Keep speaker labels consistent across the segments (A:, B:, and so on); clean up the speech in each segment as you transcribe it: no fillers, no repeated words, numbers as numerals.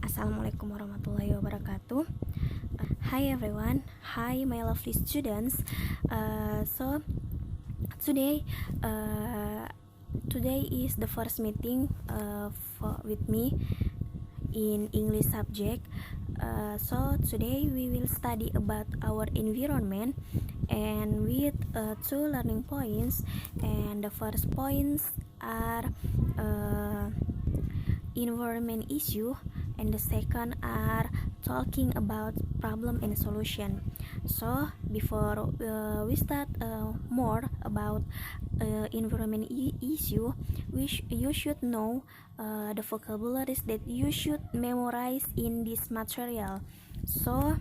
A: Assalamualaikum warahmatullahi wabarakatuh. Hi everyone, hi my lovely students. So today, today is the first meeting with me in English subject. So today we will study about our environment and with two learning points. And the first points are environment issue, and the second are talking about problem and solution. So before we start more about environment issue, you should know the vocabularies that you should memorize in this material. So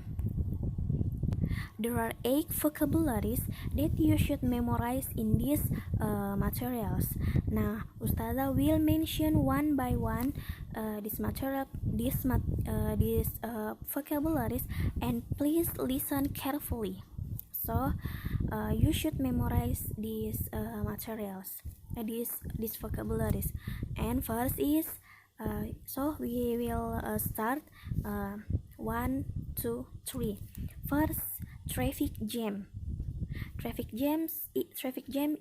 A: there are 8 vocabularies that you should memorize in these materials. Nah, Ustazah will mention one by one this vocabularies, and please listen carefully. So you should memorize these materials, these vocabularies. And first is so we will start 1, 2, 3. First, traffic jam. Traffic jam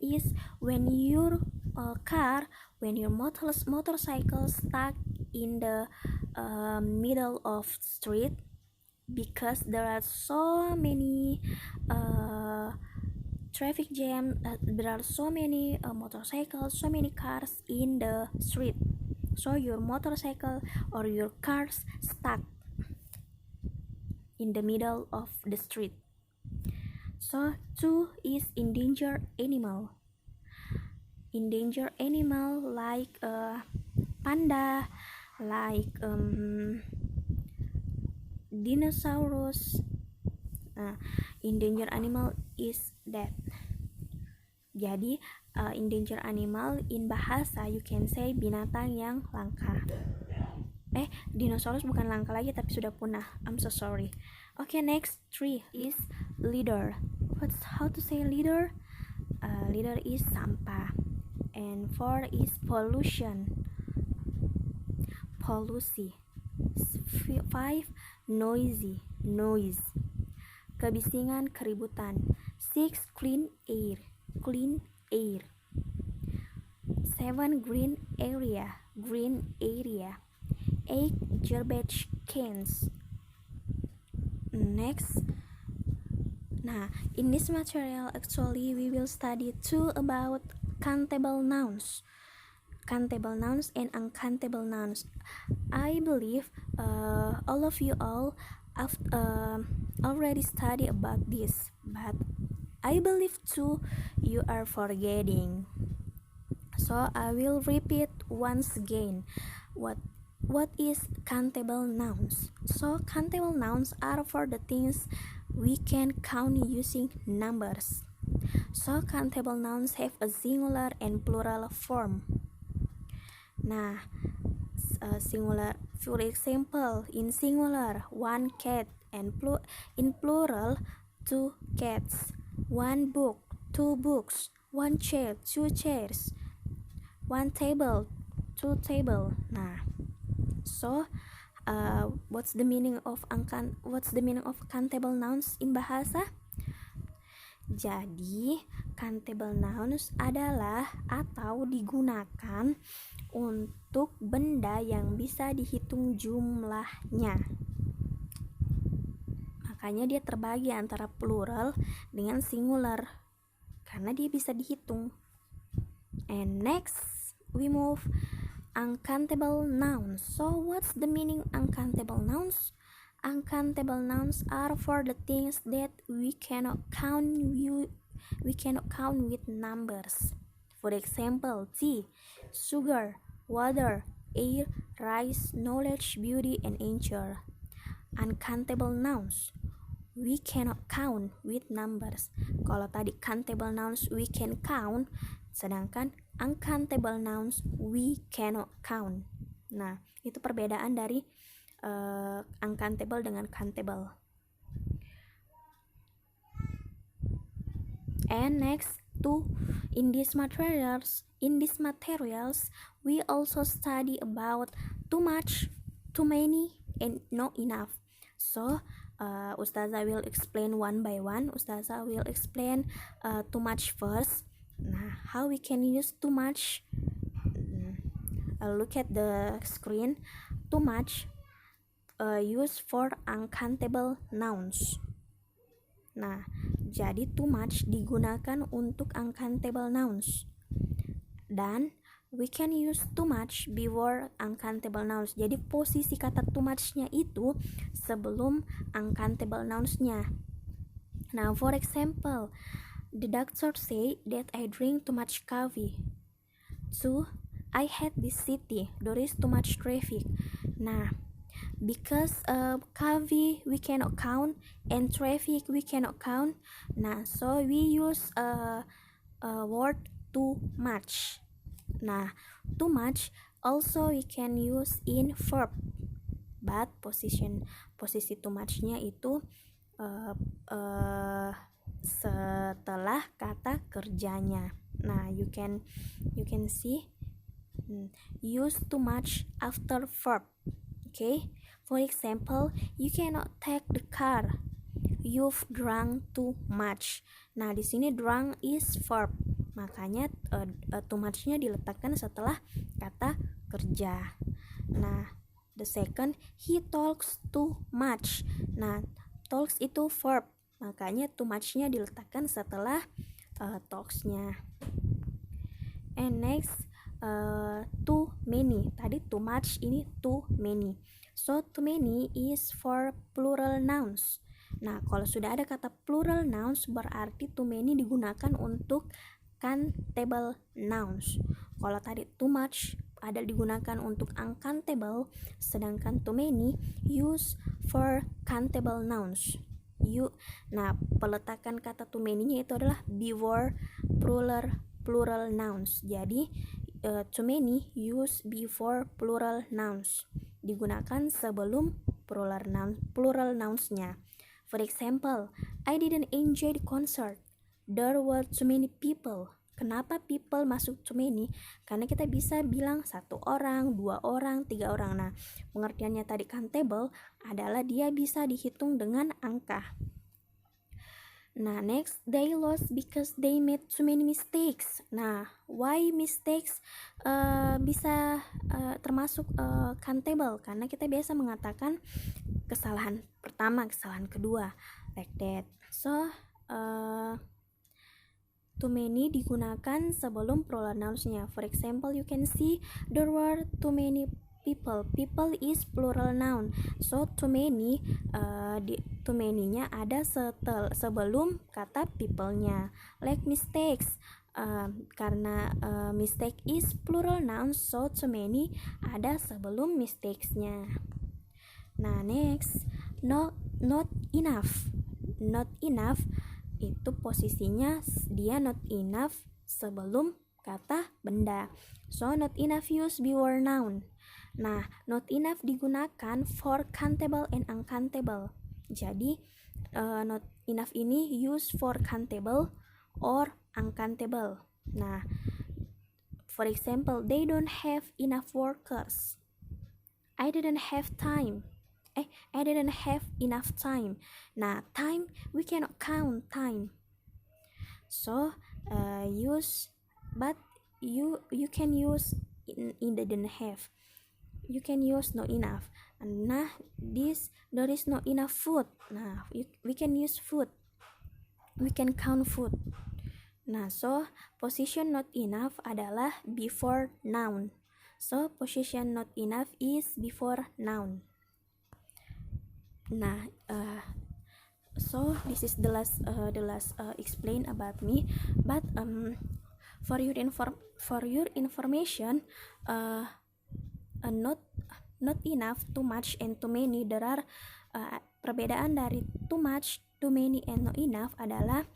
A: is when your when your motorcycle stuck in the middle of street because there are so many traffic jam. There are so many motorcycles, so many cars in the street. So your motorcycle or your cars stuck in the middle of the street. So 2 is endangered animal. Endangered animal like panda, like dinosaurus. Endangered animal is that. Jadi endangered animal in bahasa you can say binatang yang langka. Dinosaurus bukan langka lagi tapi sudah punah. I'm so sorry. Okay, next 3 is leader. How to say leader? Leader is sampah. And 4 is pollution. Polusi. 5 noise. Kebisingan, keributan. 6 clean air. 7 green area. 8 garbage cans. Next, in this material actually we will study too about countable nouns and uncountable nouns. I believe all of you have already studied about this, but I believe too you are forgetting. So I will repeat once again. What is countable nouns? So countable nouns are for the things we can count using numbers. So countable nouns have a singular and plural form. Singular, for example, in singular 1 cat, and in plural 2 cats. 1 book, 2 books. 1 chair, 2 chairs. 1 table, 2 table. So what's the meaning of countable nouns in bahasa? Jadi countable nouns adalah atau digunakan untuk benda yang bisa dihitung jumlahnya. Makanya dia terbagi antara plural dengan singular karena dia bisa dihitung. And next we move uncountable nouns. So what's the meaning uncountable nouns? Uncountable nouns are for the things that we cannot count with numbers. For example, tea, sugar, water, air, rice, knowledge, beauty, and nature. Uncountable nouns we cannot count with numbers. Kalau tadi countable nouns we can count, sedangkan uncountable nouns we cannot count. Itu perbedaan dari uncountable dengan countable. And next, in these materials we also study about too much, too many, and not enough. So Ustazah will explain one by one. Ustazah will explain too much first. Nah, how we can use too much? Look at the screen. Too much used for uncountable nouns. Nah, jadi too much digunakan untuk uncountable nouns. Dan we can use too much before uncountable nouns. Jadi posisi kata too much-nya itu sebelum uncountable nouns-nya. Now, for example, the doctor say that I drink too much coffee. 2. I hate this city. There is too much traffic. Nah, because coffee we cannot count and traffic we cannot count. Nah, so we use a word too much. Nah, too much also we can use in verb, but posisi too much-nya itu setelah kata kerjanya. Nah, you can see use too much after verb. Okay, for example, you cannot take the car. You've drunk too much. Nah, di sini drunk is verb, makanya too much-nya diletakkan setelah kata kerja. Nah, the second, he talks too much. Nah, talks itu verb, makanya too much-nya diletakkan setelah talks-nya. And next, too many. Tadi too much, ini too many. So too many is for plural nouns. Nah, kalau sudah ada kata plural nouns berarti too many digunakan untuk countable nouns. Kalau tadi too much ada digunakan untuk uncountable, sedangkan too many use for countable nouns. Nah, peletakan kata too many-nya itu adalah before plural nouns. Jadi too many use before plural nouns, digunakan sebelum plural nouns-nya. For example, I didn't enjoy the concert. There were too many people. Kenapa people masuk too many? Karena kita bisa bilang 1 orang, 2 orang, 3 orang. Nah, pengertiannya tadi countable adalah dia bisa dihitung dengan angka. Nah, next, they lost because they made too many mistakes. Nah, why mistakes bisa termasuk countable? Karena kita biasa mengatakan kesalahan pertama, kesalahan kedua, like that. So, too many digunakan sebelum plural nouns-nya. For example, you can see there were too many people. People is plural noun. So too many, too many-nya ada sebelum kata people-nya. Like mistakes, karena mistake is plural noun, so too many ada sebelum mistakes-nya. Nah, next, not enough. Not enough itu posisinya dia not enough sebelum kata benda. So not enough use before noun. Nah, not enough digunakan for countable and uncountable. Jadi not enough ini use for countable or uncountable. Nah, for example, they don't have enough workers. I didn't have enough time. Nah, time we cannot count time. So use, but you can use in the didn't have. You can use not enough. Nah, there is not enough food. Nah, we can use food. We can count food. Nah, so position not enough adalah before noun. So position not enough is before noun. Nah, so this is the last explain about me. But for your information, not enough, too much, and too many. There are perbedaan dari too much, too many, and not enough adalah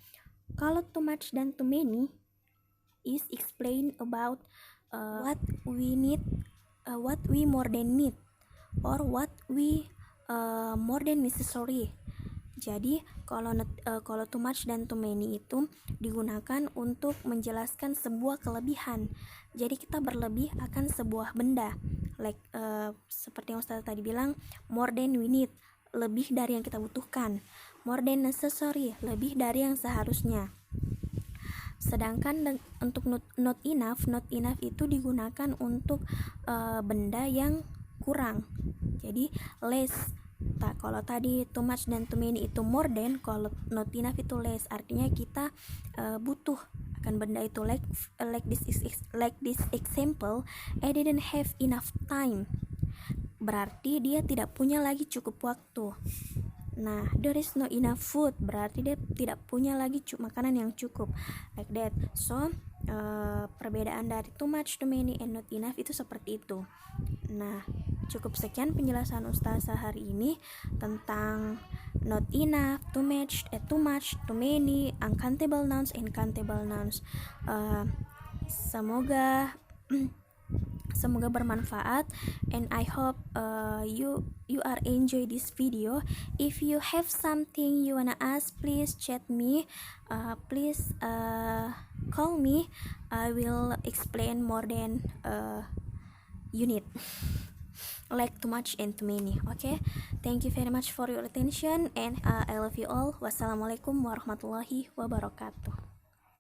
A: kalau too much dan too many is explain about what we need, what we more than need, or what we more than necessary. Jadi kalau too much dan too many itu digunakan untuk menjelaskan sebuah kelebihan. Jadi kita berlebih akan sebuah benda, like seperti yang Ustaz tadi bilang, more than we need, lebih dari yang kita butuhkan. More than necessary, lebih dari yang seharusnya. Sedangkan untuk not enough itu digunakan untuk benda yang kurang. Jadi less. Kalau tadi too much dan too many itu more than, kalau not enough itu less. Artinya kita butuh akan benda itu, like this example, I didn't have enough time. Berarti dia tidak punya lagi cukup waktu. Nah, there is no enough food, berarti dia tidak punya lagi makanan yang cukup, like that. So perbedaan dari too much, too many, and not enough itu seperti itu. Nah, cukup sekian penjelasan Ustazah hari ini tentang not enough, too much, too many, uncountable nouns, and countable nouns. Semoga bermanfaat, and I hope you are enjoy this video. If you have something you wanna ask, please chat me, please call me. I will explain more than you need, like too much and too many. Okay, thank you very much for your attention, and I love you all. Wassalamualaikum warahmatullahi wabarakatuh.